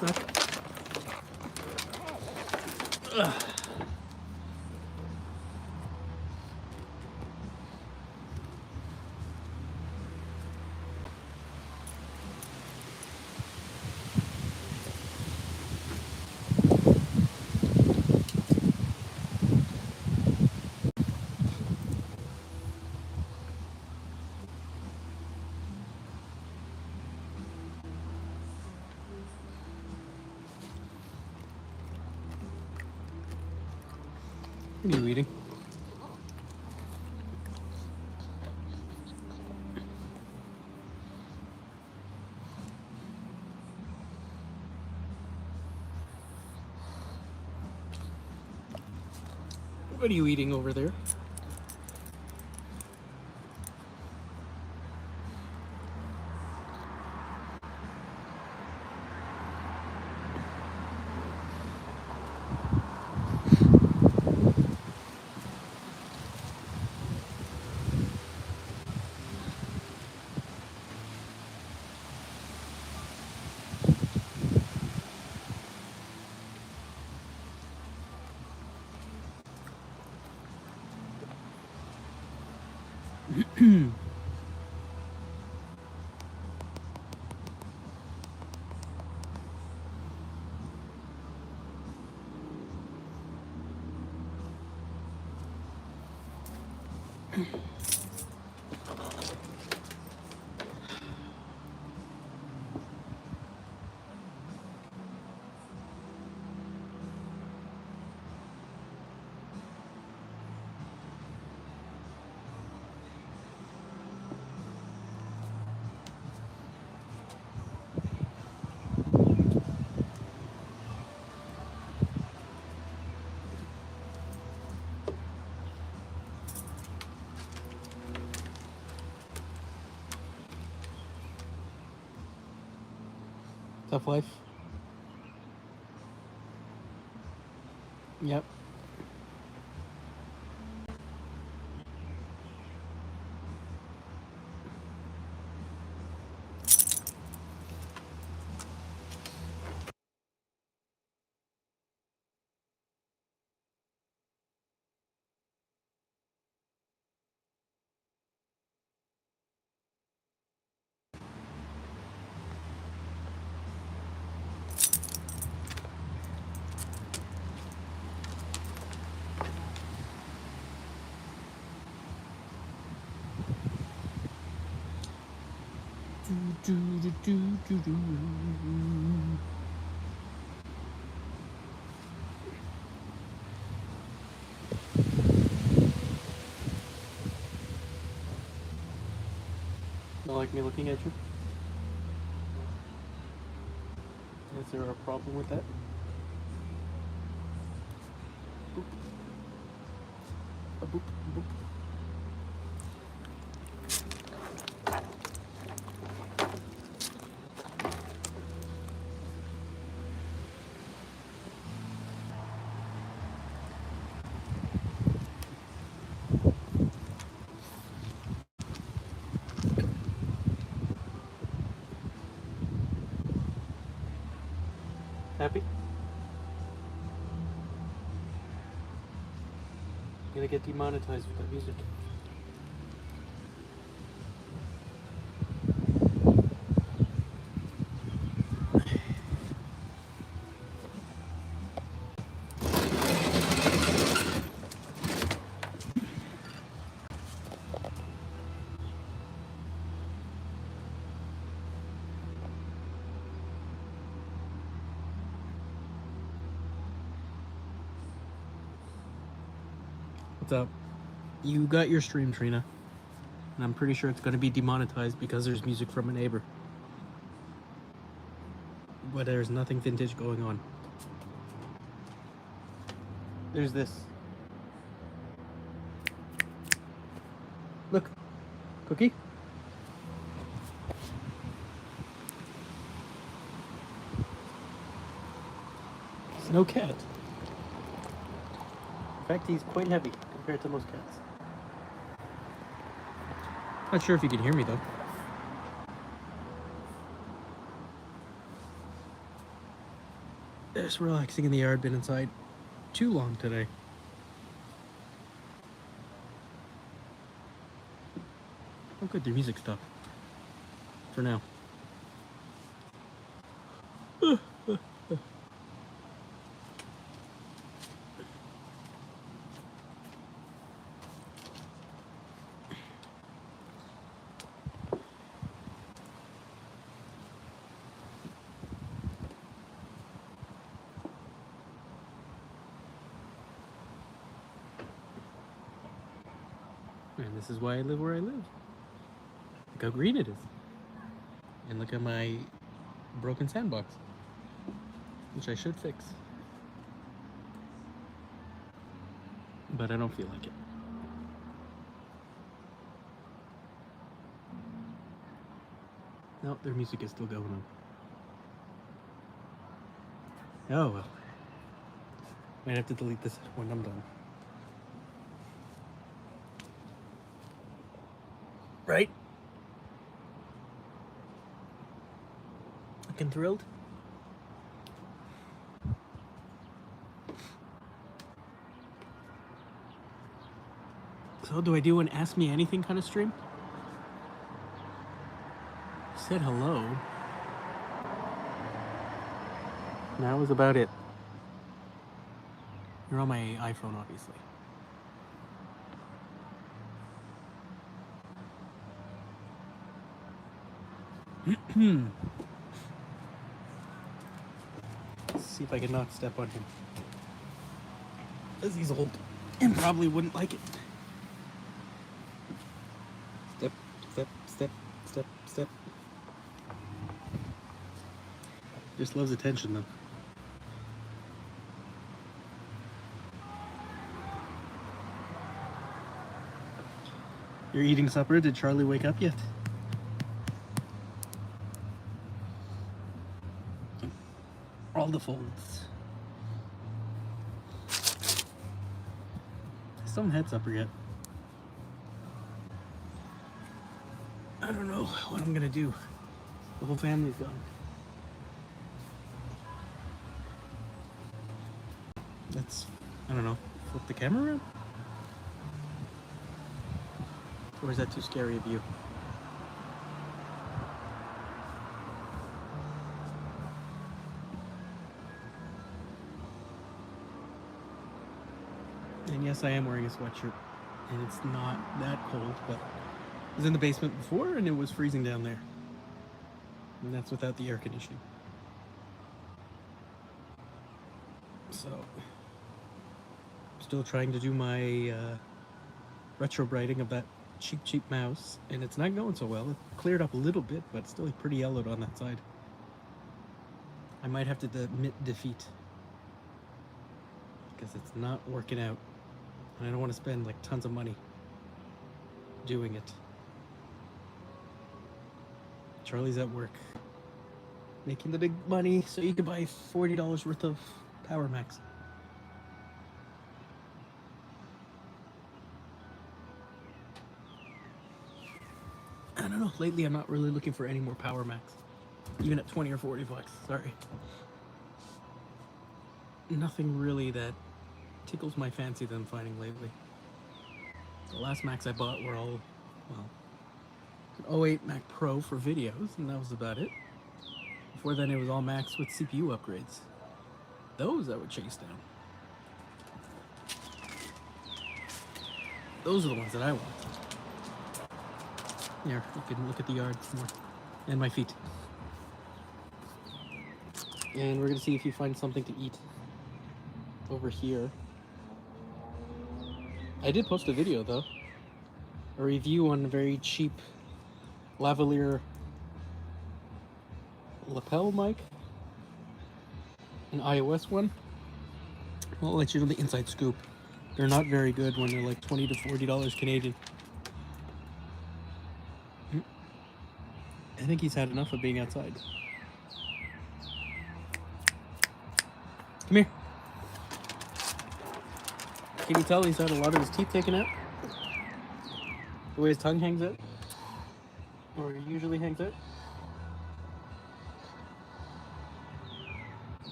What are you eating? What are you eating over there? Tough life? Yep. Don't like me looking at you? Is there a problem with that? Boop. A boop, boop. Happy? You're gonna get demonetized with that music. What's up? You got your stream, Trina. And I'm pretty sure it's gonna be demonetized because there's music from a neighbor. But there's nothing vintage going on. There's this. Look. Cookie? It's no cat. In fact, he's quite heavy compared to most cats. Not sure if you can hear me though. 'Cause Just relaxing in the yard, been inside too long today. Oh good, their music stopped. For now. And this is why I live where I live. Look how green it is. And look at my broken sandbox, which I should fix. But I don't feel like it. No, their music is still going on. Oh well. Might have to delete this when I'm done. Right? Looking thrilled? So do I do an Ask Me Anything kind of stream? Said hello. That was about it. You're on my iPhone, obviously. Let's see if I can not step on him. Because he's old and probably wouldn't like it. Step, step, step, step, step. Just loves attention though. You're eating supper? Did Charlie wake up yet? All the folds. I still haven't had supper yet. I don't know what I'm gonna do. The whole family's gone. Let's, I don't know, flip the camera around? Or is that too scary of you? And yes, I am wearing a sweatshirt. And it's not that cold, but I was in the basement before and it was freezing down there. And that's without the air conditioning. So, still trying to do my retro brighting of that cheap mouse, and it's not going so well. It cleared up a little bit, but still pretty yellowed on that side. I might have to admit defeat because it's not working out, and I don't want to spend like tons of money doing it. Charlie's at work making the big money so you can buy $40 worth of Power Max. I don't know, lately I'm not really looking for any more Power Max. Even at 20 or 40 bucks, sorry. Nothing really that tickles my fancy that I'm finding lately. The last Macs I bought were all, well, an 08 Mac Pro for videos, and that was about it. Before then it was all Macs with CPU upgrades. Those I would chase down. Those are the ones that I want. Here, you can look at the yard more. And my feet. And we're gonna see if you find something to eat over here. I did post a video though. A review on a very cheap lavalier lapel mic. An iOS one. I'll let you know the inside scoop. They're not very good when they're like $20 to $40 Canadian. I think he's had enough of being outside. Come here. Can you tell he's had a lot of his teeth taken out? The way his tongue hangs out? Or he usually hangs out?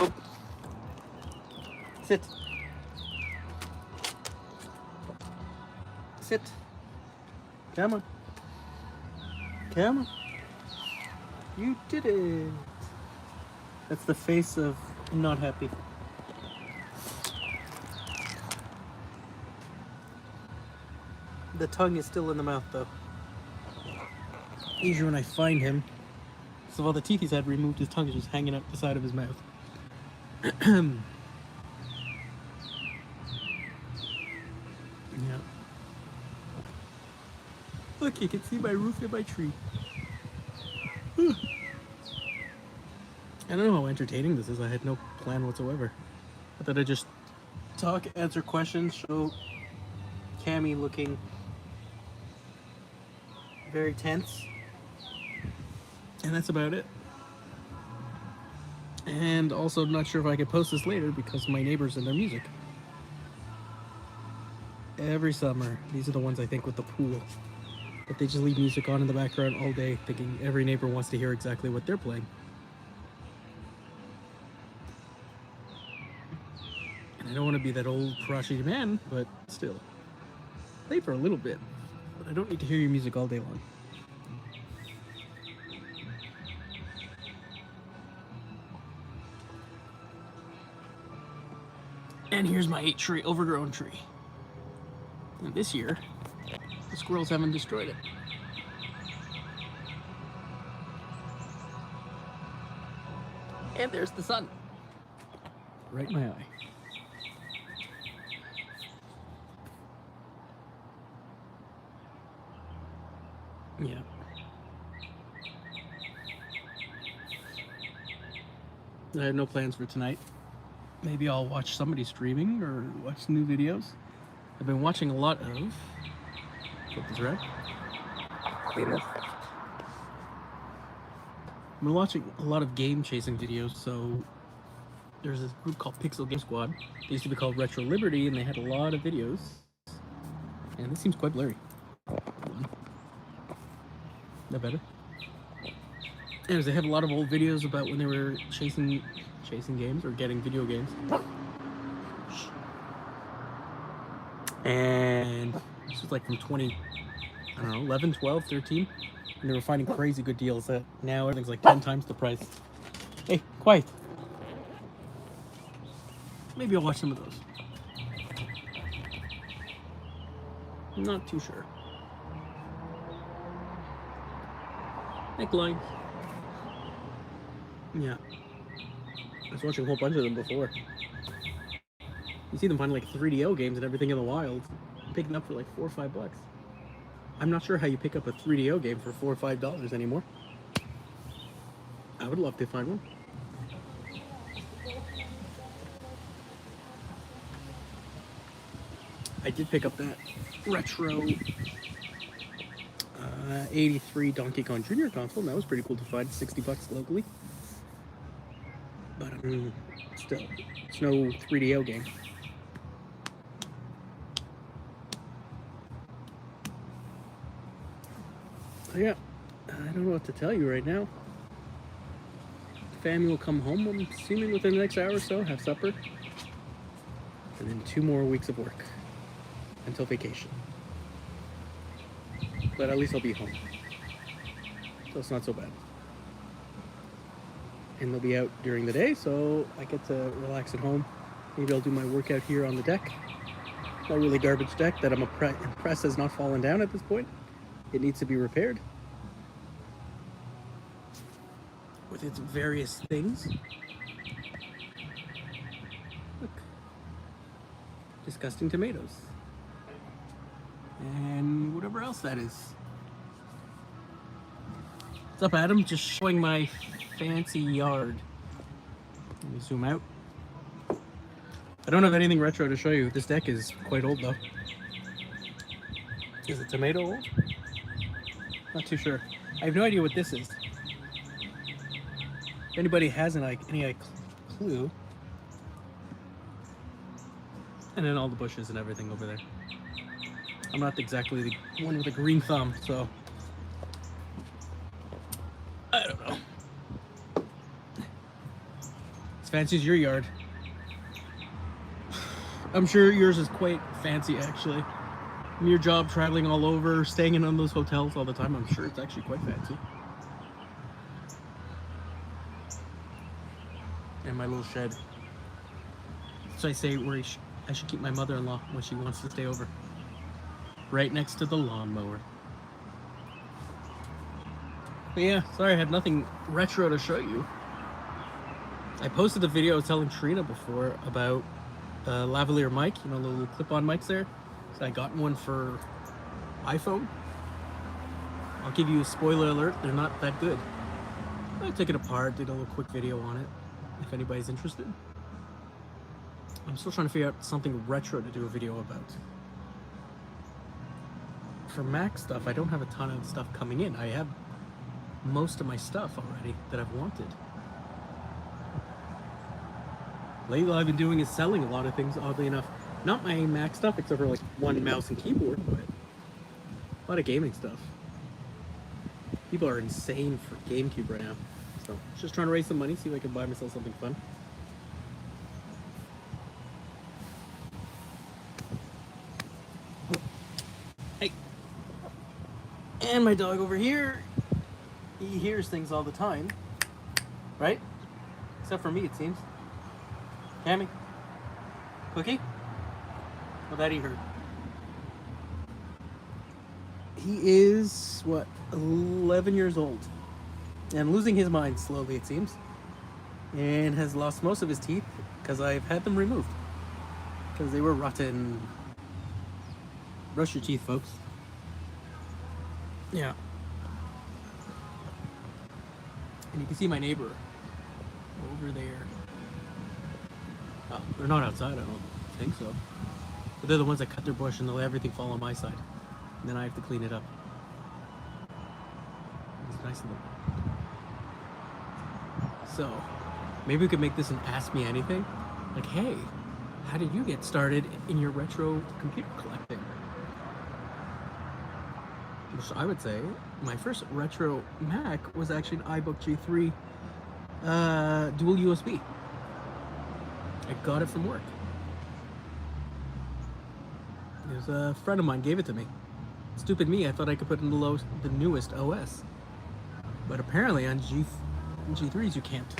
Oh. Sit. Sit. Come on. Come on. You did it. That's the face of not happy. The tongue is still in the mouth though. Usually when I find him, so all the teeth he's had removed, his tongue is just hanging out the side of his mouth. Yeah. Look, you can see my roof and my tree. I don't know how entertaining this is. I had no plan whatsoever. I thought I'd just talk, answer questions, show Cammy looking very tense. And that's about it. And also, I'm not sure if I could post this later because my neighbors and their music. Every summer, these are the ones I think with the pool. But they just leave music on in the background all day, thinking every neighbor wants to hear exactly what they're playing. And I don't want to be that old crotchety man, but still. Play for a little bit. But I don't need to hear your music all day long. And here's my 8-tree, overgrown tree. And this year, the squirrels haven't destroyed it. And there's the sun. Right in my eye. Yeah. I have no plans for tonight. Maybe I'll watch somebody streaming or watch new videos. I've been watching a lot of... Get this right? I've been watching a lot of game chasing videos, so there's this group called Pixel Game Squad. They used to be called Retro Liberty, and they had a lot of videos. And this seems quite blurry. That better? Anyways, they have a lot of old videos about when they were chasing games or getting video games. And this was like from 11, 12, 13. And they were finding crazy good deals that now everything's like 10 times the price. Hey, quiet. Maybe I'll watch some of those. I'm not too sure. Neckline. Yeah. I was watching a whole bunch of them before. You see them finding like 3DO games and everything in the wild, picking up for like $4 or $5. I'm not sure how you pick up a 3DO game for $4 or $5 anymore. I would love to find one. I did pick up that retro 83 Donkey Kong Jr. console, and that was pretty cool to find, $60 locally. But still, it's no 3DO game. So yeah, I don't know what to tell you right now. Family will come home, I'm assuming, within the next hour or so, have supper. And then 2 more weeks of work until vacation. But at least I'll be home. So it's not so bad. And they'll be out during the day, so I get to relax at home. Maybe I'll do my workout here on the deck. Not really garbage deck that I'm impressed has not fallen down at this point. It needs to be repaired. With its various things. Look. Disgusting tomatoes. And whatever else that is. What's up, Adam? Just showing my fancy yard. Let me zoom out. I don't have anything retro to show you. This deck is quite old though. Is the tomato old? Not too sure. I have no idea what this is. If anybody has any clue. And then all the bushes and everything over there. I'm not exactly the one with a green thumb, so I don't know. fancy as your yard. I'm sure yours is quite fancy, actually. From your job, traveling all over, staying in on those hotels all the time, I'm sure it's actually quite fancy. And my little shed. So I say where I should keep my mother-in-law when she wants to stay over. Right next to the lawnmower. But yeah, sorry I have nothing retro to show you. I posted a video telling Trina before about lavalier mic, you know, the little clip-on mics there. So I got one for iPhone. I'll give you a spoiler alert, they're not that good. I took it apart, did a little quick video on it, if anybody's interested. I'm still trying to figure out something retro to do a video about. For Mac stuff, I don't have a ton of stuff coming in. I have most of my stuff already that I've wanted. Lately, all I've been doing is selling a lot of things, oddly enough. Not my Mac stuff, except for like one mouse and keyboard, but a lot of gaming stuff. People are insane for GameCube right now. So, just trying to raise some money, see if I can buy myself something fun. Hey. And my dog over here, he hears things all the time. Right? Except for me, it seems. Cammy? Cookie? Well, that he heard. He is, what, 11 years old. And losing his mind slowly, it seems. And has lost most of his teeth because I've had them removed. Because they were rotten. Brush your teeth, folks. Yeah. And you can see my neighbor over there. Oh, they're not outside, I don't think so. But they're the ones that cut their bush and they'll let everything fall on my side. And then I have to clean it up. It's nice of them. So, maybe we could make this an Ask Me Anything. Like, hey, how did you get started in your retro computer collecting? Which I would say, my first retro Mac was actually an iBook G3 dual USB. I got it from work. It was a friend of mine gave it to me. Stupid me, I thought I could put in the newest OS. But apparently on G3s you can't.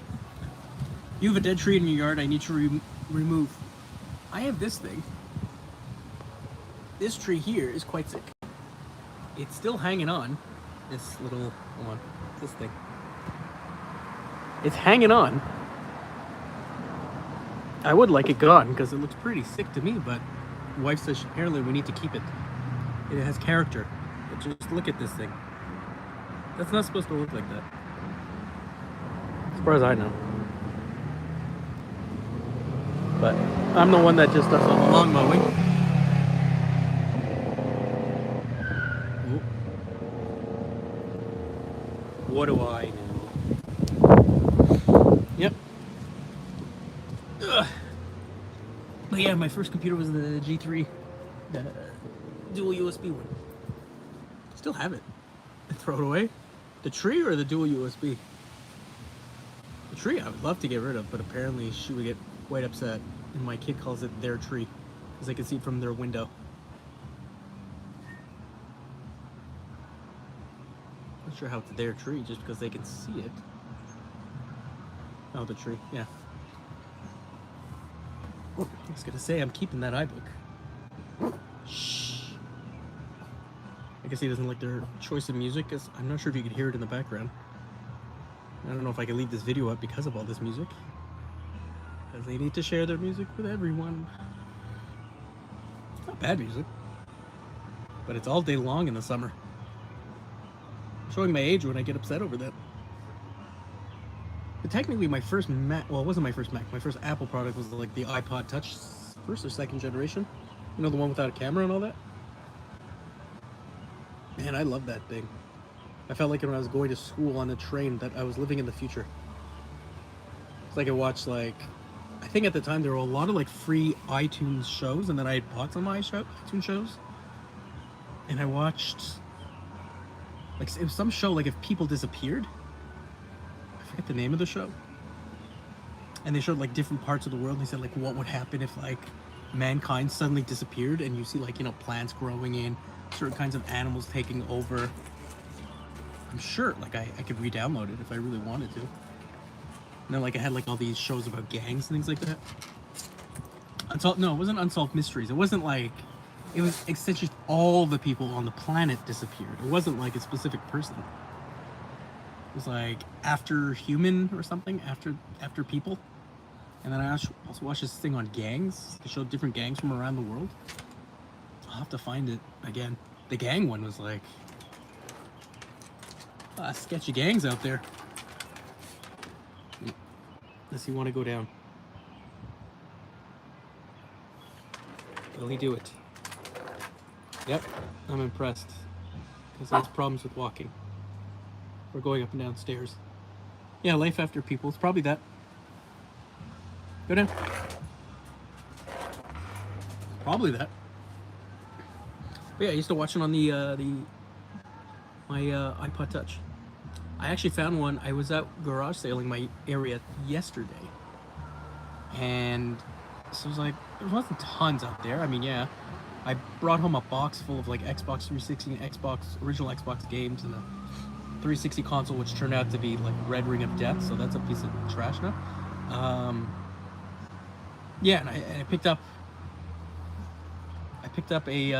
You have a dead tree in your yard I need to remove. I have this thing. This tree here is quite sick. It's still hanging on. This little, hold on, this thing. It's hanging on. I would like it gone because it looks pretty sick to me, but my wife says apparently we need to keep it. It has character. But just look at this thing. That's not supposed to look like that. As far as I know. But I'm the one that just does all the lawn mowing. Ooh. What do I know? Yep. Ugh. But yeah, my first computer was the G3 dual USB one. Still have it. I throw it away. The tree or the dual USB? The tree I would love to get rid of, but apparently she would get quite upset. And my kid calls it their tree because I can see it from their window. Not sure how it's their tree just because they can see it. Oh, the tree, yeah. I was gonna say I'm keeping that iBook. Shh. I guess he doesn't like their choice of music, because I'm not sure if you could hear it in the background. I don't know if I can leave this video up because of all this music. Because they need to share their music with everyone. It's not bad music. But it's all day long in the summer. I'm showing my age when I get upset over that. But technically my first Mac, well, it wasn't my first Mac. My first Apple product was like the iPod Touch, first or second generation. You know, the one without a camera and all that? Man, I love that thing. I felt like when I was going to school on a train that I was living in the future. It's like I watched I think at the time there were a lot of free iTunes shows, and then I had bought some iTunes shows. And I watched, it was some show if people disappeared. I forget the name of the show. and they showed like different parts of the world. They said like what would happen if like mankind suddenly disappeared, and you see like, you know, plants growing in, certain kinds of animals taking over. I'm sure like I could re-download it if I really wanted to. And then like I had like all these shows about gangs and things like that. No, it wasn't Unsolved Mysteries. It wasn't like, it was essentially all the people on the planet disappeared. It wasn't like a specific person. It was like After Human or something, after people. And then I also watched this thing on gangs. They showed different gangs from around the world. I'll have to find it again. The gang one was like, sketchy gangs out there. Does he want to go down? Will he do it? Yep, I'm impressed. Because he has problems with walking. We're going up and down stairs. Yeah, life after people. It's probably that. Go down. Probably that. But yeah, I used to watch it on my iPod Touch. I actually found one. I was out garage sailing my area yesterday, and so it was like there wasn't tons out there. I mean, yeah, I brought home a box full of like Xbox 360 and original Xbox games, and a 360 console, which turned out to be like Red Ring of Death. So that's a piece of trash now. Yeah, and I picked up a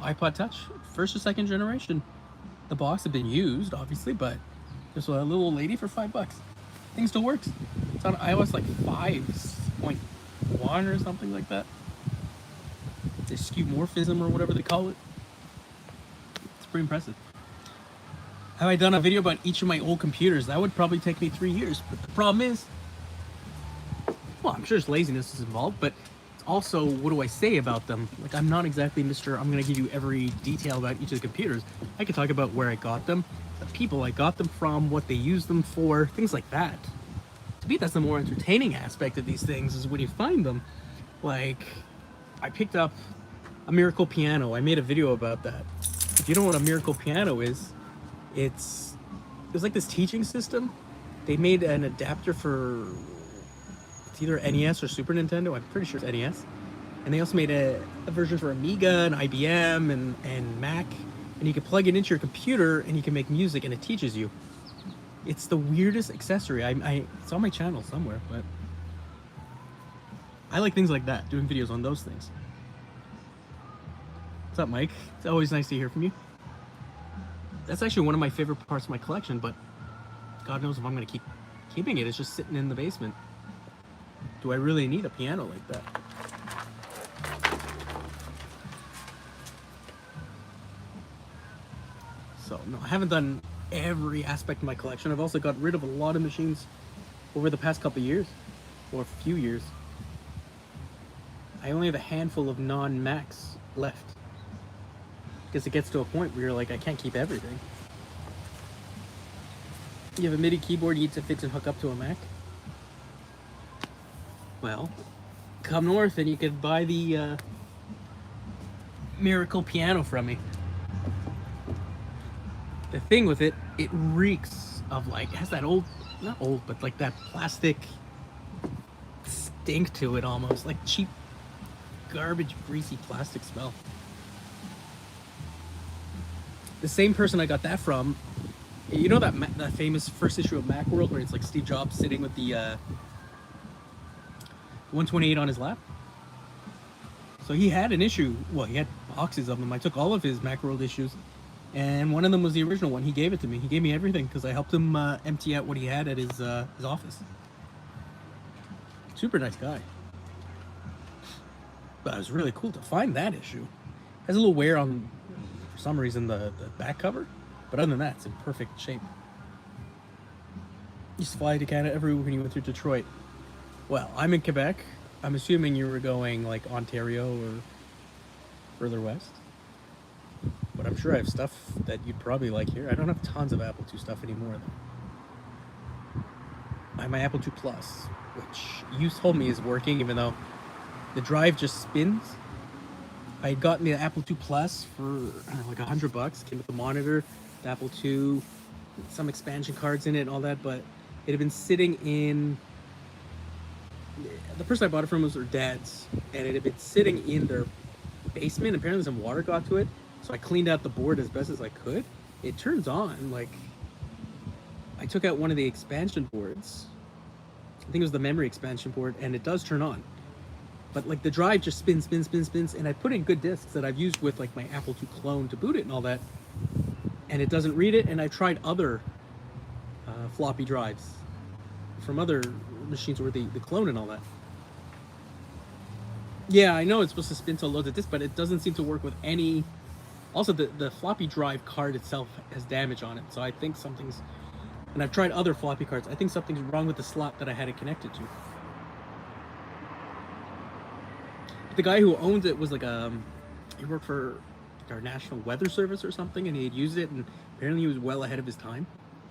iPod Touch, first or second generation. The box had been used, obviously, but just a little old lady for $5. Thing still works. It's on iOS like 5.1 or something like that. The skeuomorphism or whatever they call it. It's pretty impressive. Have I done a video about each of my old computers? That would probably take me 3 years. But the problem is, well, I'm sure there's laziness is involved, but it's also, what do I say about them? Like, I'm not exactly I'm going to give you every detail about each of the computers. I could talk about where I got them, the people I got them from, what they use them for, things like that. To me, that's the more entertaining aspect of these things, is when you find them. Like, I picked up a Miracle Piano. I made a video about that. If you don't know what a Miracle Piano is, it's like this teaching system. They made an adapter for, it's either NES or Super Nintendo. I'm pretty sure it's NES. And they also made a version for Amiga and IBM and Mac. And you can plug it into your computer and you can make music, and it teaches you. It's the weirdest accessory. It's on my channel somewhere, but I like things like that, doing videos on those things. What's up, Mike? It's always nice to hear from you. That's actually one of my favorite parts of my collection, but God knows if I'm going to keep keeping it. It's just sitting in the basement. Do I really need a piano like that? So, no, I haven't done every aspect of my collection. I've also got rid of a lot of machines over the past couple of years, or a few years. I only have a handful of non-Macs left, because it gets to a point where you're like, I can't keep everything. You have a MIDI keyboard you need to fix and hook up to a Mac? Well, come north and you could buy the Miracle Piano from me. The thing with it, it reeks of like, it has that old, not old, but like that plastic stink to it almost, like cheap, garbage, greasy plastic smell. The same person I got that from, you know that famous first issue of Macworld where it's like Steve Jobs sitting with the 128 on his lap? So he had an issue, well, he had boxes of them. I took all of his Macworld issues, and one of them was the original one. He gave it to me. He gave me everything because I helped him empty out what he had at his office. Super nice guy. But it was really cool to find that issue. It has a little wear on, for some reason, the back cover, but other than that, it's in perfect shape. You used to fly to Canada every week when you went through Detroit. Well, I'm in Quebec. I'm assuming you were going like Ontario or further west. But I'm sure I have stuff that you'd probably like here. I don't have tons of Apple II stuff anymore, though. I have my Apple II Plus, which you told me is working, even though the drive just spins. I had gotten the Apple II Plus for like $100. Came with the monitor, the Apple II, some expansion cards in it and all that, but it had been sitting in The person I bought it from was their dad's, and it had been sitting in their basement. Apparently, some water got to it, so I cleaned out the board as best as I could. It turns on. Like, I took out one of the expansion boards. I think it was the memory expansion board, and it does turn on. But like the drive just spins, and I put in good discs that I've used with like my Apple II clone to boot it and all that, and it doesn't read it. And I tried other floppy drives from other machines where the clone and all that. Yeah, I know it's supposed to spin to load the disk, but it doesn't seem to work with any. Also, the floppy drive card itself has damage on it, so I think something's. And I've tried other floppy cards. I think something's wrong with the slot that I had it connected to. But the guy who owns it was like he worked for our National Weather Service or something, and he had used it, and apparently he was well ahead of his time.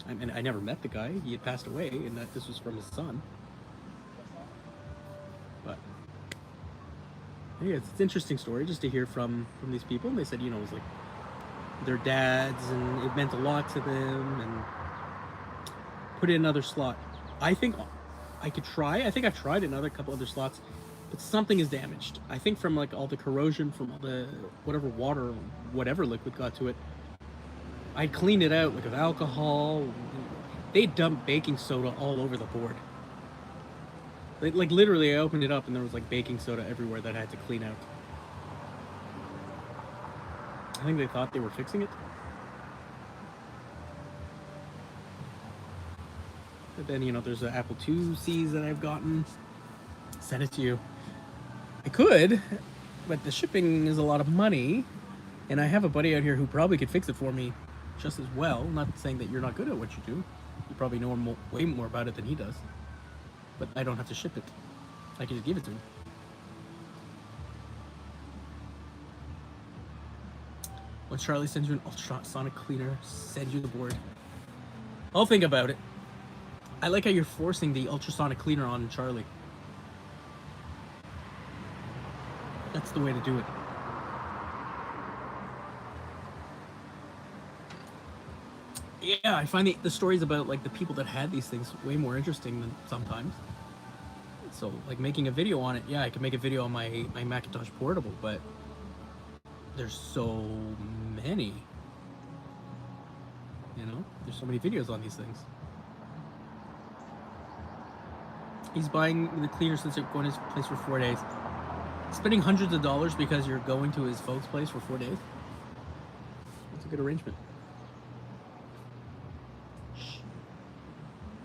And I never met the guy; he had passed away, and that this was from his son. But yeah, it's an interesting story just to hear from these people. And they said, it was like their dads, and it meant a lot to them, and put in another slot. I think I could try. I think I've tried another couple other slots, but something is damaged. I think from like all the corrosion from all the whatever water or whatever liquid got to it. I cleaned it out like with alcohol. They dumped baking soda all over the board. Like literally, I opened it up and there was like baking soda everywhere that I had to clean out. I think they thought they were fixing it. But then, there's the Apple IIcs that I've gotten. Send it to you. I could, but the shipping is a lot of money. And I have a buddy out here who probably could fix it for me just as well. Not saying that you're not good at what you do. You probably know way more about it than he does. But I don't have to ship it. I can just give it to him. Once Charlie sends you an ultrasonic cleaner, send you the board. I'll think about it. I like how you're forcing the ultrasonic cleaner on Charlie. That's the way to do it. Yeah, I find the stories about like the people that had these things way more interesting than sometimes. So like making a video on it, yeah, I could make a video on my Macintosh Portable, but there's so many. There's so many videos on these things. He's buying the cleaner since you're going to his place for 4 days. Spending hundreds of dollars because you're going to his folks' place for 4 days. That's a good arrangement. Shh.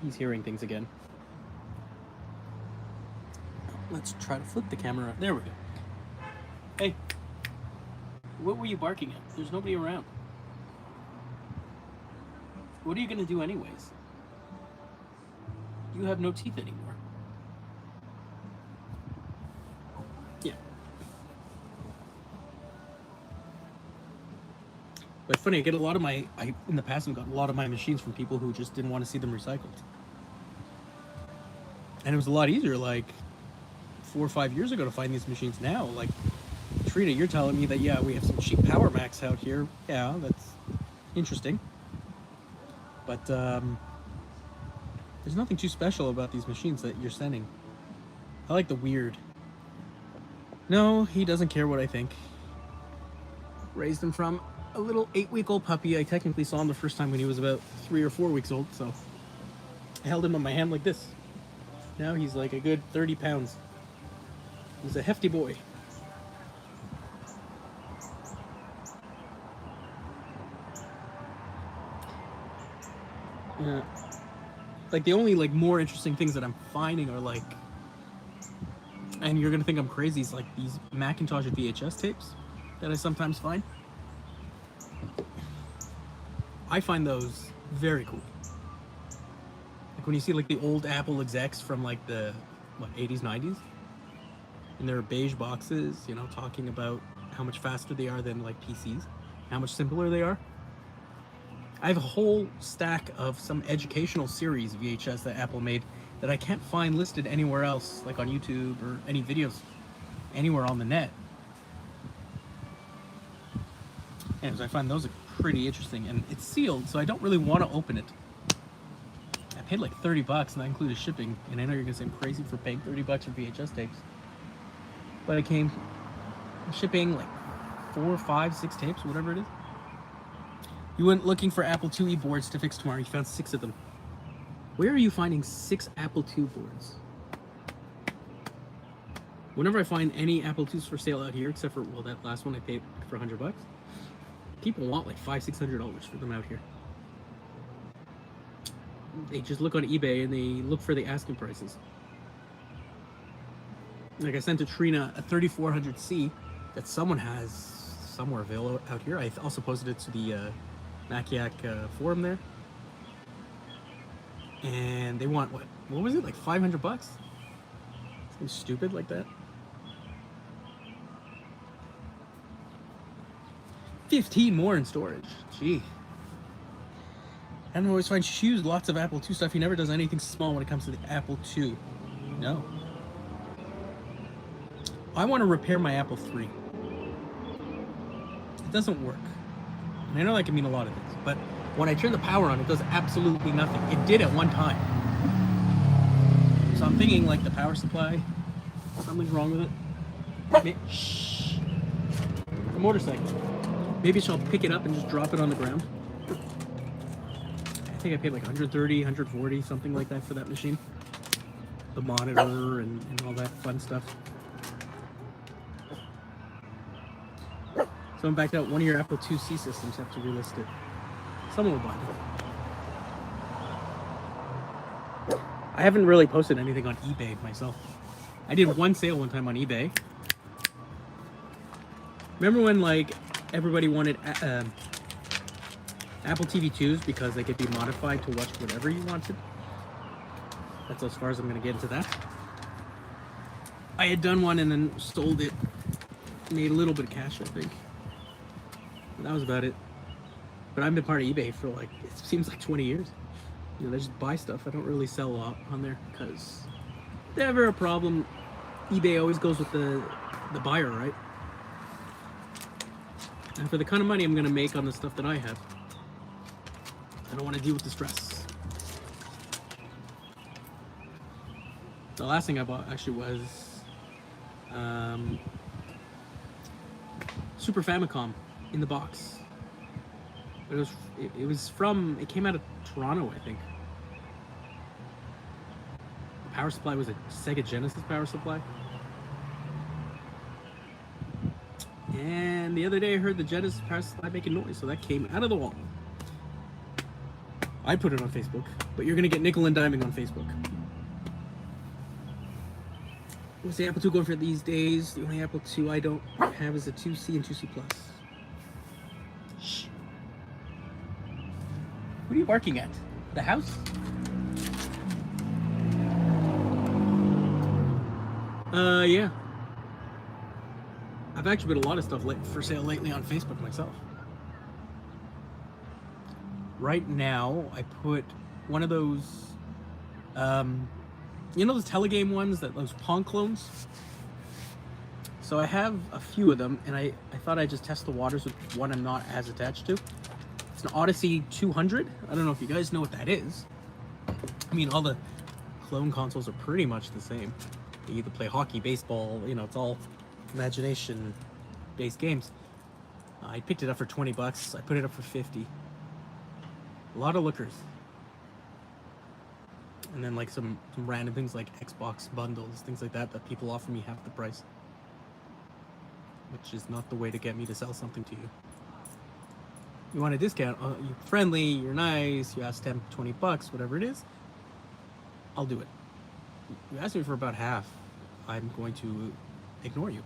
He's hearing things again. Let's try to flip the camera. There we go. Hey, what were you barking at? There's nobody around. What are you going to do anyways? You have no teeth anymore. Yeah. But funny, I get a lot of in the past I've gotten a lot of my machines from people who just didn't want to see them recycled. And it was a lot easier like 4 or 5 years ago to find these machines now. Like, Trina, you're telling me that, yeah, we have some cheap Power Macs out here. Yeah, that's interesting. But there's nothing too special about these machines that you're sending. I like the weird. No, he doesn't care what I think. Raised him from a little 8-week-old puppy. I technically saw him the first time when he was about 3 or 4 weeks old, so I held him in my hand like this. Now he's like a good 30 pounds. He's a hefty boy. Yeah. Like the only like more interesting things that I'm finding are like, and you're gonna think I'm crazy, is like these Macintosh VHS tapes that I sometimes find. I find those very cool. Like when you see like the old Apple execs from like the 80s, 90s, and their beige boxes, talking about how much faster they are than like PCs, how much simpler they are. I have a whole stack of some educational series VHS that Apple made that I can't find listed anywhere else, like on YouTube or any videos anywhere on the net. Anyways, I find those pretty interesting, and it's sealed, so I don't really want to open it. I paid like 30 bucks, and that included shipping. And I know you're gonna say I'm crazy for paying 30 bucks for VHS tapes, but it came shipping like 4, 5, 6 tapes, whatever it is. You went looking for Apple IIe boards to fix tomorrow. You found 6 of them. Where are you finding 6 Apple II boards? Whenever I find any Apple IIs for sale out here, except for, well, that last one I paid for 100 bucks, people want like $500-$600 for them out here. They just look on eBay and they look for the asking prices. Like I sent to Trina a 3400C that someone has somewhere available out here. I also posted it to the Maciac forum there. And they want, what was it, like 500 bucks? Something stupid like that. 15 more in storage. Gee. Adam always finds shoes, lots of Apple II stuff. He never does anything small when it comes to the Apple II. No. I want to repair my Apple III. It doesn't work. And I know that can mean a lot of things, but when I turn the power on, it does absolutely nothing. It did at one time. So I'm thinking like the power supply, something's wrong with it. Shh. The motorcycle. Maybe she'll pick it up and just drop it on the ground. I think I paid like 130, 140, something like that for that machine. The monitor and all that fun stuff. So I'm backed out. One of your Apple IIc systems, have to relist it. Someone will buy them. I haven't really posted anything on eBay myself. I did one sale one time on eBay. Remember when like everybody wanted Apple TV 2s because they could be modified to watch whatever you wanted? That's as far as I'm going to get into that. I had done one and then sold it. Made a little bit of cash, I think. But that was about it. But I've been part of eBay for like, it seems like 20 years. You know, they just buy stuff. I don't really sell a lot on there because if there's ever a problem, eBay always goes with the buyer, right? And for the kind of money I'm going to make on the stuff that I have, I don't want to deal with the stress. The last thing I bought actually was Super Famicom in the box. It came out of Toronto, I think. The power supply was a Sega Genesis power supply. And the other day I heard the Genesis power supply making noise, so that came out of the wall. I put it on Facebook, but you're gonna get nickel and diming on Facebook. What's the Apple II going for these days? The only Apple II I don't have is a 2C and 2C Plus. Shh. What are you barking at? The house? Yeah. I've actually put a lot of stuff for sale lately on Facebook myself. Right now, I put one of those, you know those Telegame ones, those Pong clones? So I have a few of them, and I thought I'd just test the waters with one I'm not as attached to. It's an Odyssey 200. I don't know if you guys know what that is. I mean, all the clone consoles are pretty much the same. You either play hockey, baseball, you know, it's all imagination-based games. I picked it up for 20 bucks. I put it up for 50. A lot of lookers. And then like some random things like Xbox bundles, things like that people offer me half the price. Which is not the way to get me to sell something to you. You want a discount, you're friendly, you're nice, you ask 10, 20 bucks, whatever it is, I'll do it. You ask me for about half, I'm going to ignore you.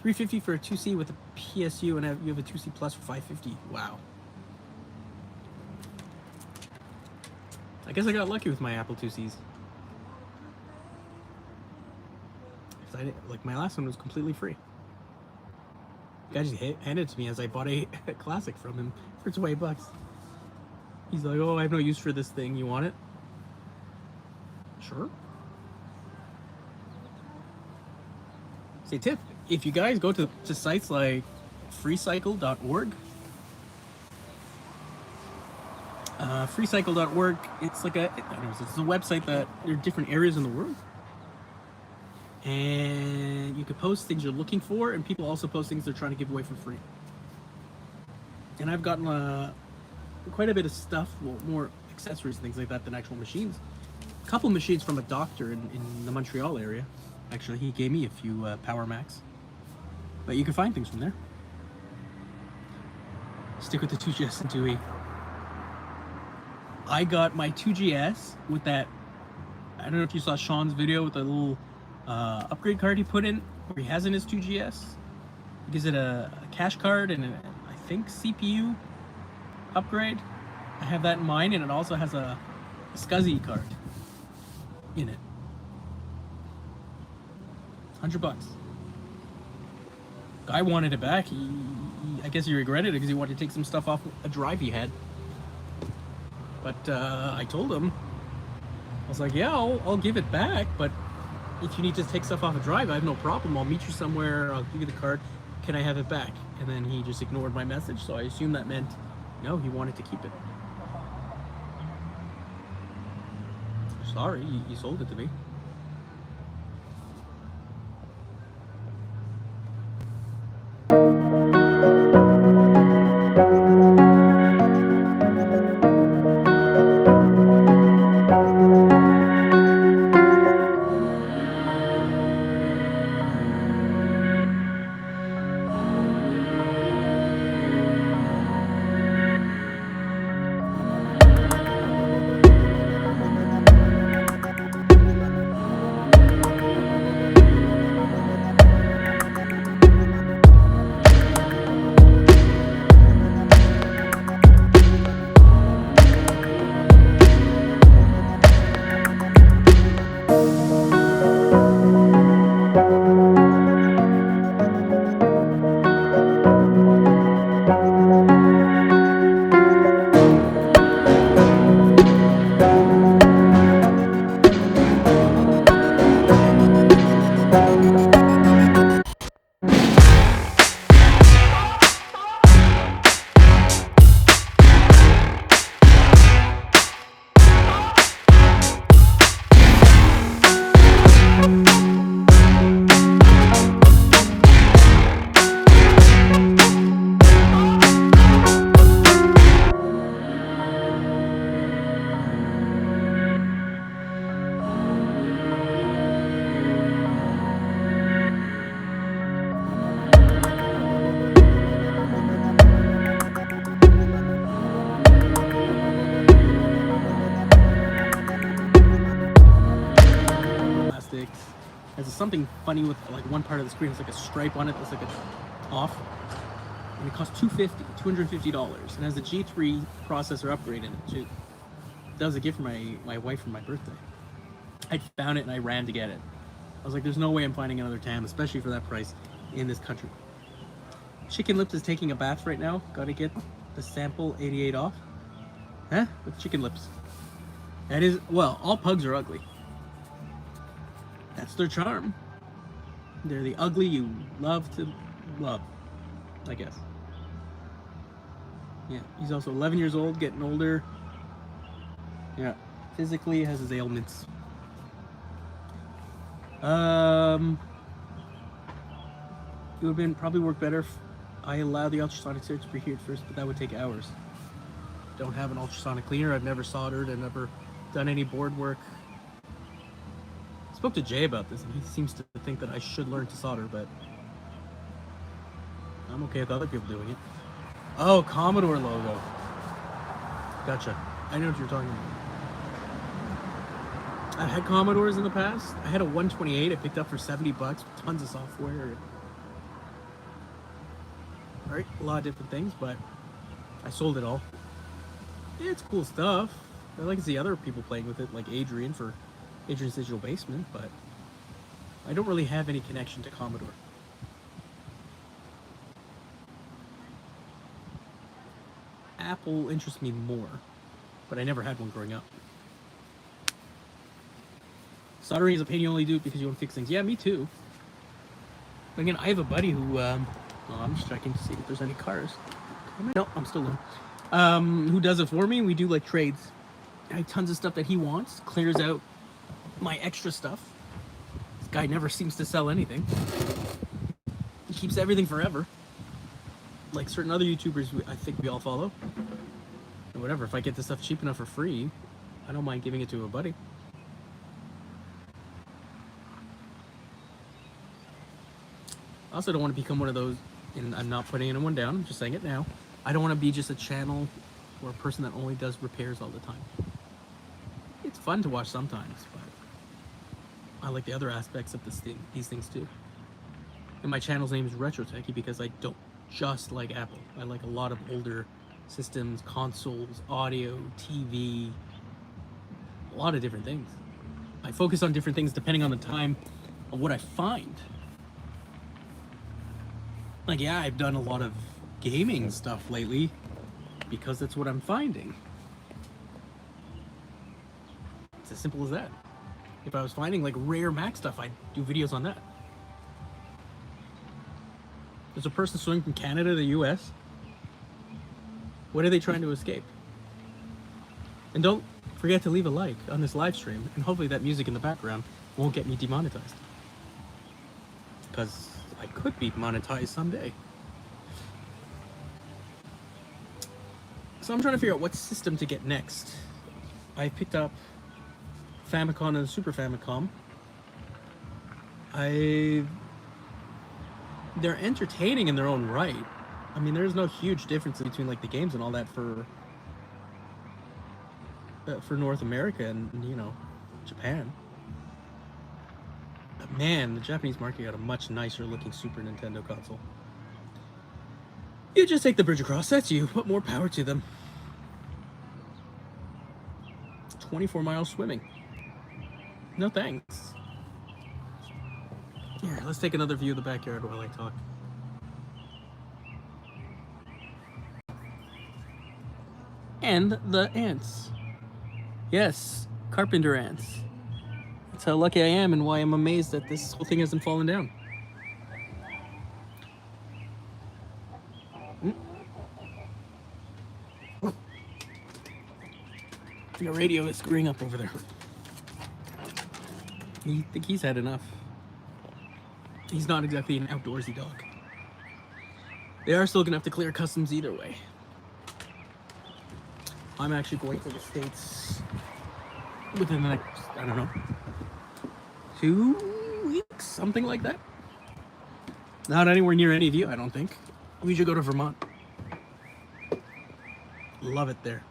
$350 for a 2C with a PSU, and you have a 2C Plus for $550. Wow. I guess I got lucky with my Apple 2Cs. Like my last one was completely free. The guy just handed it to me as I bought a classic from him for 20 bucks. He's like, "Oh, I have no use for this thing. You want it?" Sure. Say tip, if you guys go to sites like freecycle.org, freecycle.org. It's like it's a website that there are different areas in the world, and you can post things you're looking for, and people also post things they're trying to give away for free. And I've gotten quite a bit of stuff, well, more accessories and things like that than actual machines. A couple machines from a doctor in the Montreal area. Actually, he gave me a few Power Max, but you can find things from there. Stick with the 2GS and 2E. I got my 2GS with that. I don't know if you saw Sean's video with the little upgrade card he put in, where he has in his 2GS. He gives it a cash card and I think CPU upgrade. I have that in mine, and it also has a SCSI card in it. $100. Guy wanted it back. I guess he regretted it because he wanted to take some stuff off a drive he had. But I told him, I was like, yeah, I'll give it back, but if you need to take stuff off a drive, I have no problem. I'll meet you somewhere. I'll give you the card. Can I have it back? And then he just ignored my message, so I assumed that meant no, he wanted to keep it. Sorry, you sold it to me. Has something funny with like one part of the screen. It's like a stripe on it that's like a off, and it costs $250. And has a G3 processor upgrade in it too. That was a gift for my wife for my birthday. I found it and I ran to get it. I was like, there's no way I'm finding another TAM, especially for that price in this country. Chicken Lips is taking a bath right now. Gotta get the sample 88 off. Huh? With Chicken Lips. That is, well, all pugs are ugly. That's their charm. They're the ugly you love to love, I guess. Yeah, he's also 11 years old, getting older. Yeah, physically has his ailments. It would have probably worked better if I allowed the ultrasonic search to preheat first, but that would take hours. Don't have an ultrasonic cleaner. I've never soldered. I've never done any board work. I spoke to Jay about this, and he seems to think that I should learn to solder, but I'm okay with other people doing it. Oh, Commodore logo. Gotcha. I know what you're talking about. I've had Commodores in the past. I had a 128 I picked up for $70 with tons of software. Alright, a lot of different things, but I sold it all. Yeah, it's cool stuff. I like to see other people playing with it, like Adrian for Adrian's Digital Basement, but I don't really have any connection to Commodore. Apple interests me more, but I never had one growing up. Soldering is a pain you only do it because you want to fix things. Yeah, me too. But again, I have a buddy who, well, I'm just checking to see if there's any cars. No, I'm still in. Who does it for me? We do like trades. I have tons of stuff that he wants, clears out my extra stuff. This guy never seems to sell anything. He keeps everything forever. Like certain other YouTubers I think we all follow. And whatever, if I get this stuff cheap enough for free, I don't mind giving it to a buddy. I also don't want to become one of those, and I'm not putting anyone down, I'm just saying it now. I don't want to be just a channel or a person that only does repairs all the time. It's fun to watch sometimes, but I like the other aspects of these things too. And my channel's name is Retro Techie because I don't just like Apple. I like a lot of older systems, consoles, audio, TV, a lot of different things. I focus on different things depending on the time of what I find. Like, yeah, I've done a lot of gaming stuff lately because that's what I'm finding. It's as simple as that. If I was finding like rare Mac stuff, I'd do videos on that. There's a person swimming from Canada to the US. What are they trying to escape? And don't forget to leave a like on this live stream, and hopefully that music in the background won't get me demonetized. Because I could be monetized someday. So I'm trying to figure out what system to get next. I picked up Famicom and Super Famicom. They're entertaining in their own right. I mean, there's no huge difference between like the games and all that for North America and, you know, Japan. But man, the Japanese market got a much nicer looking Super Nintendo console. You just take the bridge across, that's you. What more power to them? 24 miles swimming. No thanks. Here, let's take another view of the backyard while I talk. And the ants. Yes, carpenter ants. That's how lucky I am and why I'm amazed that this whole thing hasn't fallen down. The radio is screwing up over there. I think he's had enough. He's not exactly an outdoorsy dog. They are still gonna have to clear customs either way. I'm actually going to the States within the next, I don't know, 2 weeks, something like that. Not anywhere near any of you, I don't think. We should go to Vermont. Love it there.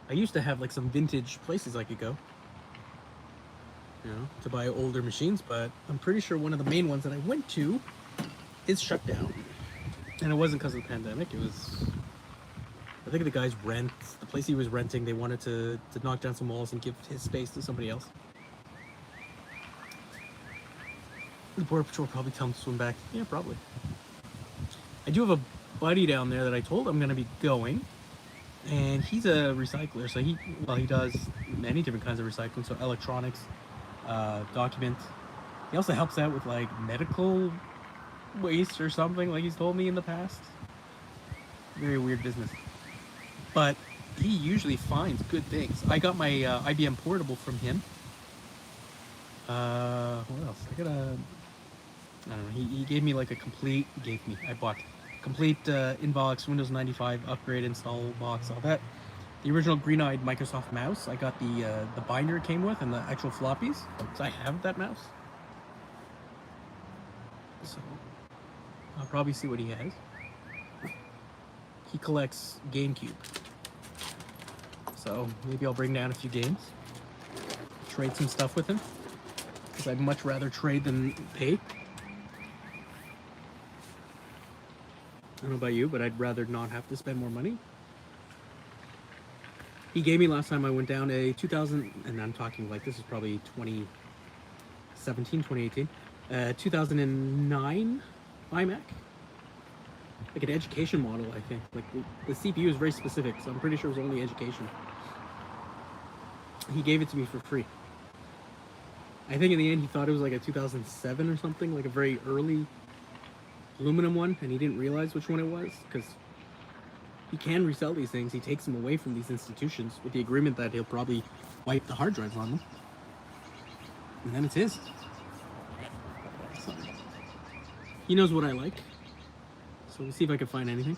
I used to have like some vintage places I could go, you know, to buy older machines, but I'm pretty sure one of the main ones that I went to is shut down. And it wasn't because of the pandemic, it was, I think the guy's rent, the place he was renting, they wanted to knock down some walls and give his space to somebody else. The Border Patrol probably tell him to swim back. Yeah, probably. I do have a buddy down there that I told I'm going to be going. And he's a recycler, so he does many different kinds of recycling, so electronics, documents. He also helps out with like medical waste or something, like he's told me in the past. Very weird business. But he usually finds good things. I got my IBM portable from him. What else? I don't know, he gave me like a complete, I bought complete inbox, Windows 95 upgrade install box, all that. The original green-eyed Microsoft mouse, I got the binder it came with and the actual floppies, so I have that mouse. So I'll probably see what he has. He collects GameCube, so maybe I'll bring down a few games, trade some stuff with him, because I'd much rather trade than pay. I don't know about you, but I'd rather not have to spend more money. He gave me last time I went down a 2000, and I'm talking like this is probably 2017, 2018, 2009 iMac. Like an education model, I think. Like the CPU is very specific, so I'm pretty sure it was only education. He gave it to me for free. I think in the end he thought it was like a 2007 or something, like a very early aluminum one, and he didn't realize which one it was because he can resell these things. He takes them away from these institutions with the agreement that he'll probably wipe the hard drives on them. And then it's his. So, he knows what I like. So we'll see if I can find anything.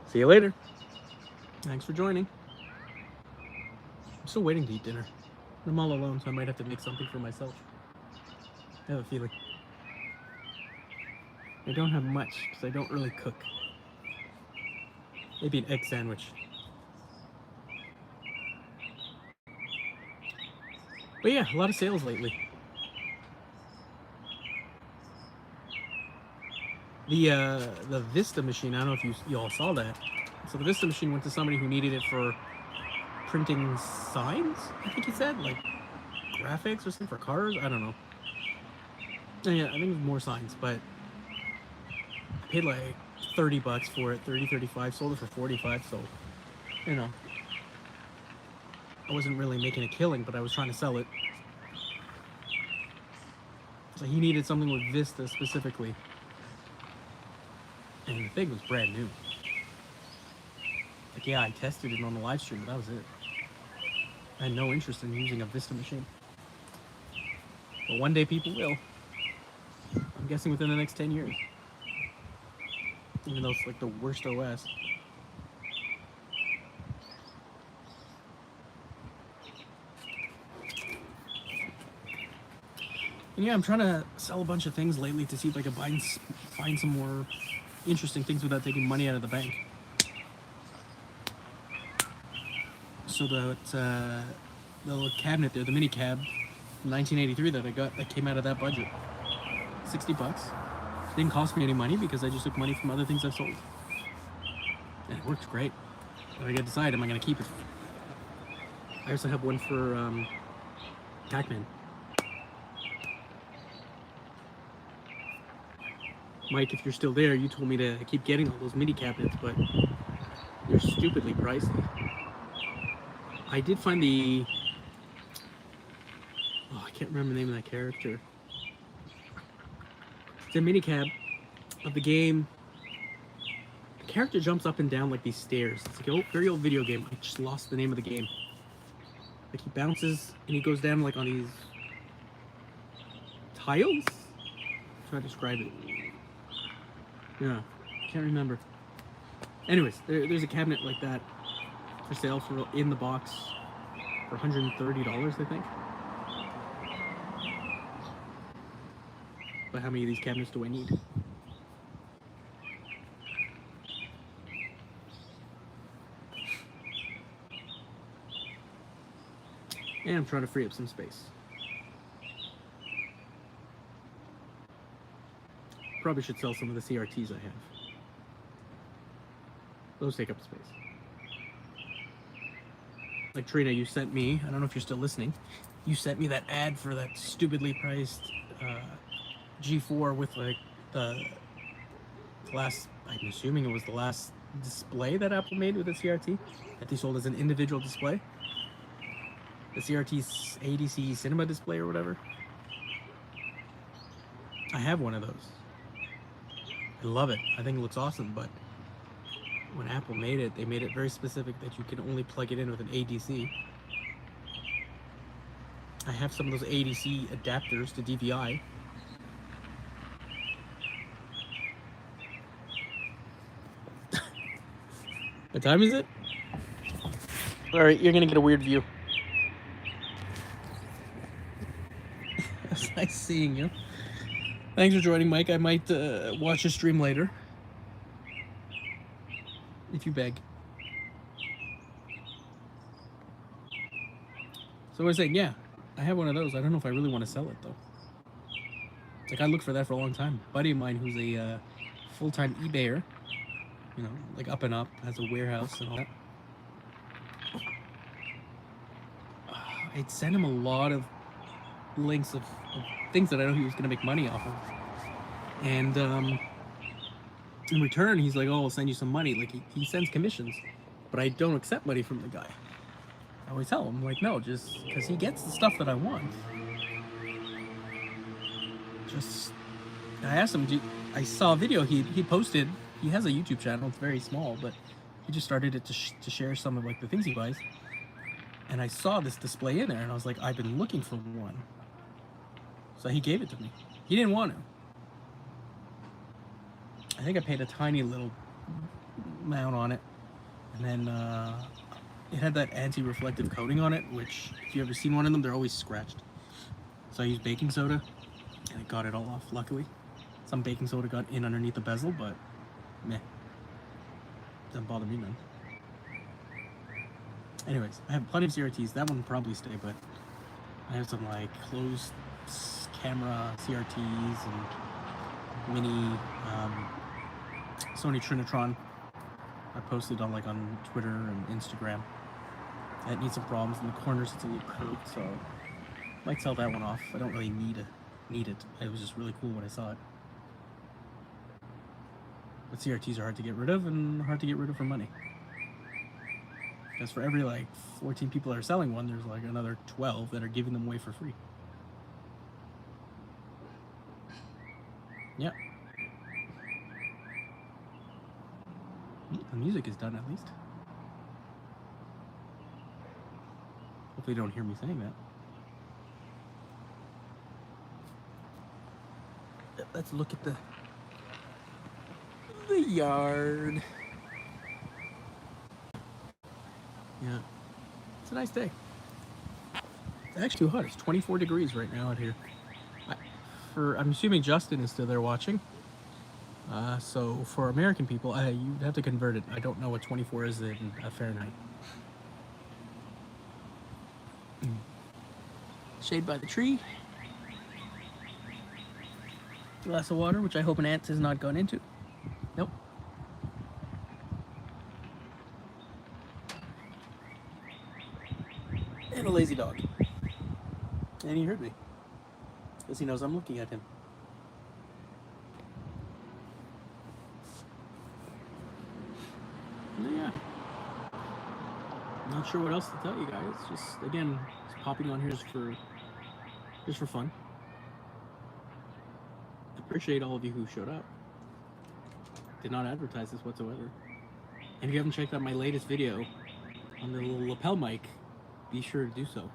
See you later. Thanks for joining. I'm still waiting to eat dinner. I'm all alone, so I might have to make something for myself. I have a feeling. I don't have much, because I don't really cook. Maybe an egg sandwich. But yeah, a lot of sales lately. The Vista machine, I don't know if you all saw that. So the Vista machine went to somebody who needed it for printing signs, I think he said, like graphics or something for cars, I don't know. Yeah, I think it was more signs, but I paid like $30 for it, 35, sold it for 45, so, you know, I wasn't really making a killing, but I was trying to sell it. So he needed something with Vista specifically. And the thing was brand new. Like, yeah, I tested it on the live stream, but that was it. I had no interest in using a Vista machine. But one day people will. I'm guessing within the next 10 years. Even though it's like the worst OS. And yeah, I'm trying to sell a bunch of things lately to see if I can find some more interesting things without taking money out of the bank. So the little cabinet there, the mini cab, 1983 that I got, that came out of that budget, $60. Didn't cost me any money because I just took money from other things I've sold, and it worked great. So I got to decide, am I going to keep it? I also have one for Pac-Man. Mike, if you're still there, you told me to keep getting all those mini cabinets, but they're stupidly pricey. I did find the... Oh, I can't remember the name of that character. It's a mini cab of the game. The character jumps up and down like these stairs. It's like a very old video game. I just lost the name of the game. Like he bounces and he goes down like on these tiles? I'm trying to describe it. Yeah, can't remember. Anyways, there's a cabinet like that for sale for in the box for $130, I think. But how many of these cabinets do I need? And I'm trying to free up some space. Probably should sell some of the CRTs I have. Those take up space. Like Trina, you sent me, I don't know if you're still listening, you sent me that ad for that stupidly priced G4 with like the last, I'm assuming it was the last display that Apple made with the CRT that they sold as an individual display. The CRT's ADC cinema display or whatever. I have one of those. I love it. I think it looks awesome, but when Apple made it, they made it very specific that you can only plug it in with an ADC. I have some of those ADC adapters to DVI. What time is it? Alright, you're gonna get a weird view. It's nice seeing you. Thanks for joining, Mike. I might watch your stream later. If you beg. So I was saying, yeah, I have one of those. I don't know if I really want to sell it, though. Like, I looked for that for a long time. A buddy of mine who's a full-time eBayer, you know, like Up and Up, has a warehouse and all that. I'd sent him a lot of links of things that I know he was going to make money off of. And in return, he's like, oh, I'll send you some money. Like, he sends commissions, but I don't accept money from the guy. I always tell him, like, no, just because he gets the stuff that I want. just I asked him. I saw a video he posted. He has a YouTube channel. It's very small, but he just started it to share some of like the things he buys. And I saw this display in there, and I was like, I've been looking for one. So he gave it to me. He didn't want to. I think I paid a tiny little amount on it, and then it had that anti-reflective coating on it, which if you ever seen one of them, they're always scratched. So I used baking soda, and it got it all off. Luckily, some baking soda got in underneath the bezel, but meh, doesn't bother me none. Anyways, I have plenty of CRTs. That one will probably stay, but I have some like closed camera CRTs and mini Sony Trinitron. I posted on Twitter and Instagram. It needs some problems in the corners. It's a little curved, so I might sell that one off. I don't really need it. It was just really cool when I saw it. But CRTs are hard to get rid of, and hard to get rid of for money. Because for every 14 people that are selling one, there's another 12 that are giving them away for free. Yep. The music is done at least. Hopefully you don't hear me saying that. Let's look at the yard. Yeah, it's a nice day. It's actually too hot. It's 24 degrees right now out here. I'm assuming Justin is still there watching. So for American people, you'd have to convert it. I don't know what 24 is in Fahrenheit. Shade by the tree. Glass of water, which I hope an ant has not gone into. Nope. And a lazy dog. And he heard me. Because he knows I'm looking at him. Yeah. Not sure what else to tell you guys. Just again, popping on here just for fun. Appreciate all of you who showed up. Did not advertise this whatsoever. And if you haven't checked out my latest video on the little lapel mic, be sure to do so.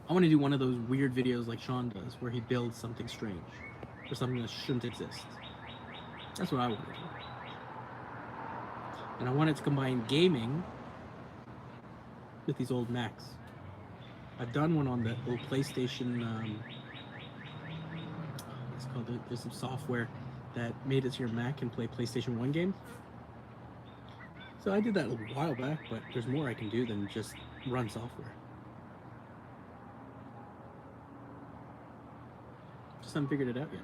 I want to do one of those weird videos like Sean does, where he builds something strange or something that shouldn't exist. That's what I want to do. And I wanted to combine gaming with these old Macs. I've done one on the old PlayStation. What's it called? There's some software that made it so your Mac can play PlayStation 1 games. So I did that a while back, but there's more I can do than just run software. Just haven't figured it out yet.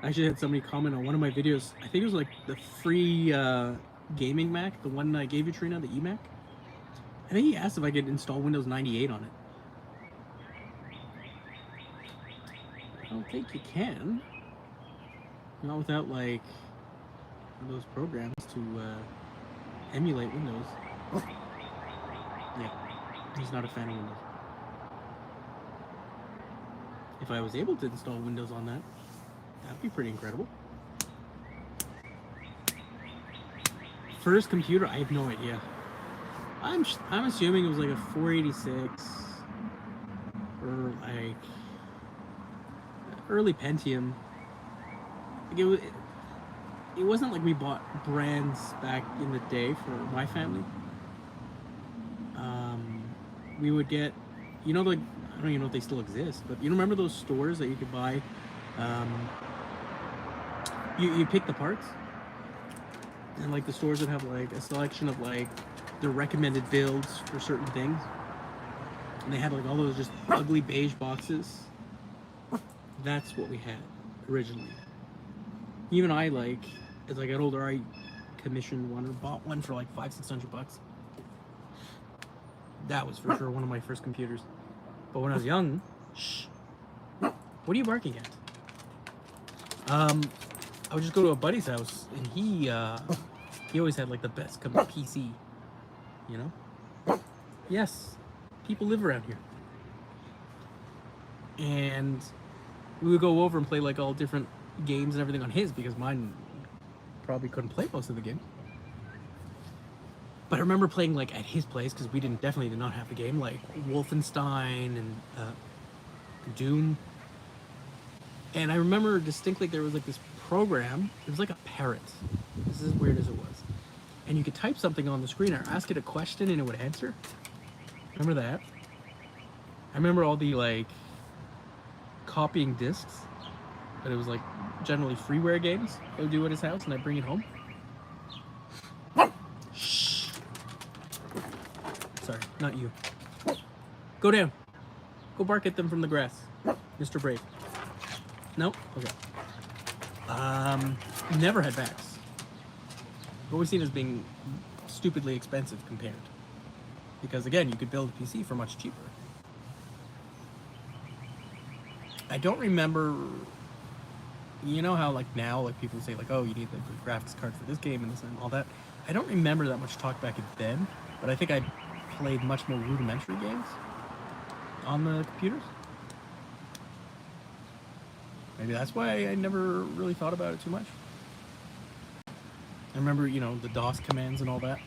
I actually had somebody comment on one of my videos. I think it was the free gaming Mac, the one I gave you, Trina, the eMac. I think he asked if I could install Windows 98 on it. I don't think you can. Not without those programs to emulate Windows. Yeah, he's not a fan of Windows. If I was able to install Windows on that, that'd be pretty incredible. First computer, I have no idea. I'm assuming it was a 486 or early Pentium. It wasn't like we bought brands back in the day for my family. We would get, I don't even know if they still exist, but you remember those stores that you could buy? You pick the parts, and the stores would have a selection of the recommended builds for certain things, and they had all those just ugly beige boxes. That's what we had originally. Even I as I got older, I commissioned one or bought one for $500-600. That was for sure one of my first computers. But when I was young, shh. What are you barking at? I would just go to a buddy's house, and he always had the best PC. Yes, people live around here. and we would go over and play like all different games and everything on his, because mine probably couldn't play most of the game. But I remember playing like at his place, because we definitely did not have the game, like Wolfenstein and Doom. And I remember distinctly there was like this program. It was like a parrot. This is as weird as it was. And you could type something on the screen or ask it a question and it would answer. Remember that? I remember all the like copying discs, but it was like generally freeware games I would do at his house, and I'd bring it home. Shh. Sorry, not you. Go down. Go bark at them from the grass, Mr. Brave. No? Okay. Never had backs. Always seen as being stupidly expensive compared. Because again, you could build a PC for much cheaper. I don't remember, you know how like now like people say like, oh, you need the graphics card for this game and this and all that. I don't remember that much talk back then, but I think I played much more rudimentary games on the computers. Maybe that's why I never really thought about it too much. I remember, you know, the DOS commands and all that.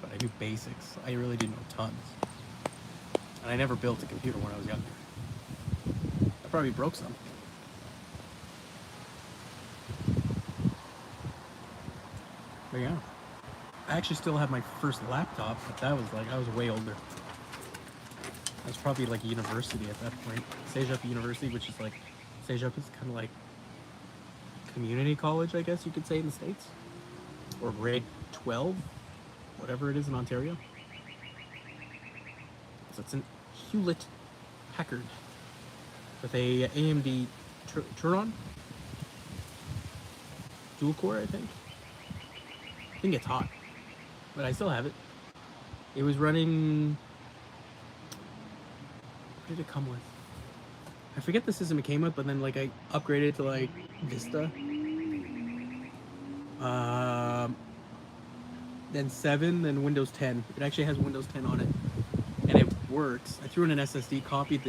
But I knew basics. I really didn't know tons. And I never built a computer when I was younger. I probably broke some. But yeah. I actually still have my first laptop, but that was like, I was way older. I was probably like university at that point. CEGEP University, which is like, CEGEP is kind of like community college, I guess you could say, in the States. Or grade 12, whatever it is in Ontario. So it's an Hewlett Packard with a AMD Turon dual core, I think. I think it's hot, but I still have it. It was running. What did it come with? I forget the system it came with, but then like I upgraded to like Vista. Then 7, then Windows 10. It actually has Windows 10 on it, and it works. I threw in an SSD, copied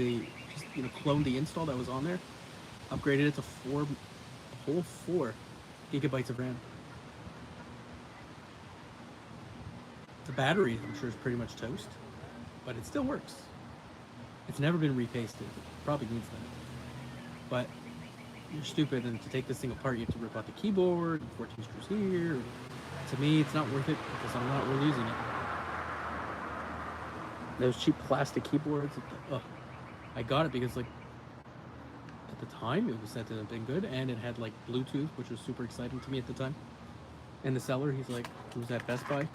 cloned the install that was on there, upgraded it to a whole 4 gigabytes of RAM. The battery, I'm sure, is pretty much toast, but it still works. It's never been repasted. It probably needs that. But you're stupid, and to take this thing apart, you have to rip out the keyboard, 14 screws here. To me, it's not worth it because I'm not really using it. Those cheap plastic keyboards, I got it because like at the time it was said to have been good, and it had like Bluetooth, which was super exciting to me at the time. And the seller, he's like, it was at Best Buy,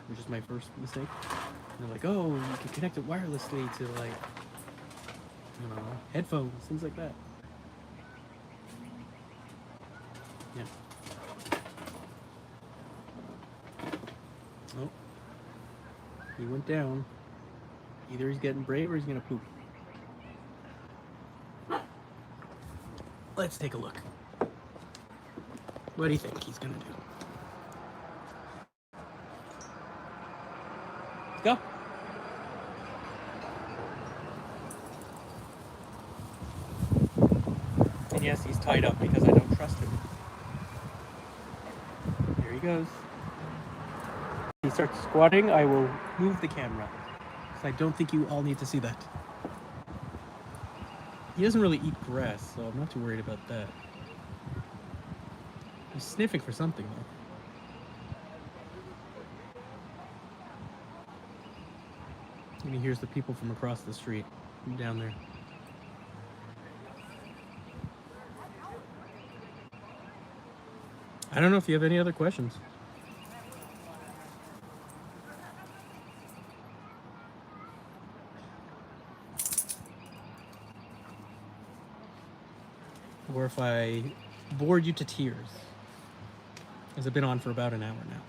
which is my first mistake. And they're like, oh, you can connect it wirelessly to like, I don't know, headphones, things like that. Yeah. Oh, he went down. Either he's getting brave or he's gonna poop. Let's take a look. What do you think he's gonna do? Let's go. And yes, he's tied up because I don't trust him. Here he goes. He starts squatting, I will move the camera. So I don't think you all need to see that. He doesn't really eat grass, so I'm not too worried about that. He's sniffing for something, though. And he hears the people from across the street down there. I don't know if you have any other questions. Or if I bored you to tears. Because I've been on for about an hour now.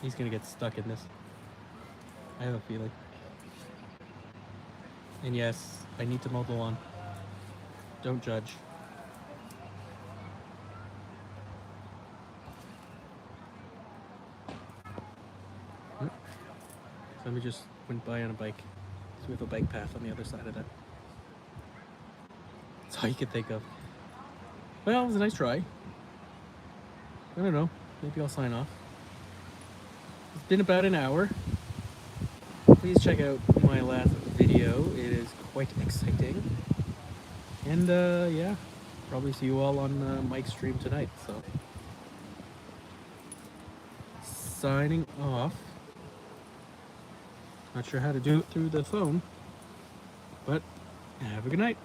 He's gonna get stuck in this. I have a feeling. And yes, I need to mow the lawn. Don't judge. Somebody just went by on a bike. So we have a bike path on the other side of that. That's all you could think of. Well, it was a nice try. I don't know. Maybe I'll sign off. It's been about an hour. Please check out my last video. It is quite exciting. And yeah, probably see you all on Mike's stream tonight. So, signing off. Not sure how to do it through the phone, but have a good night.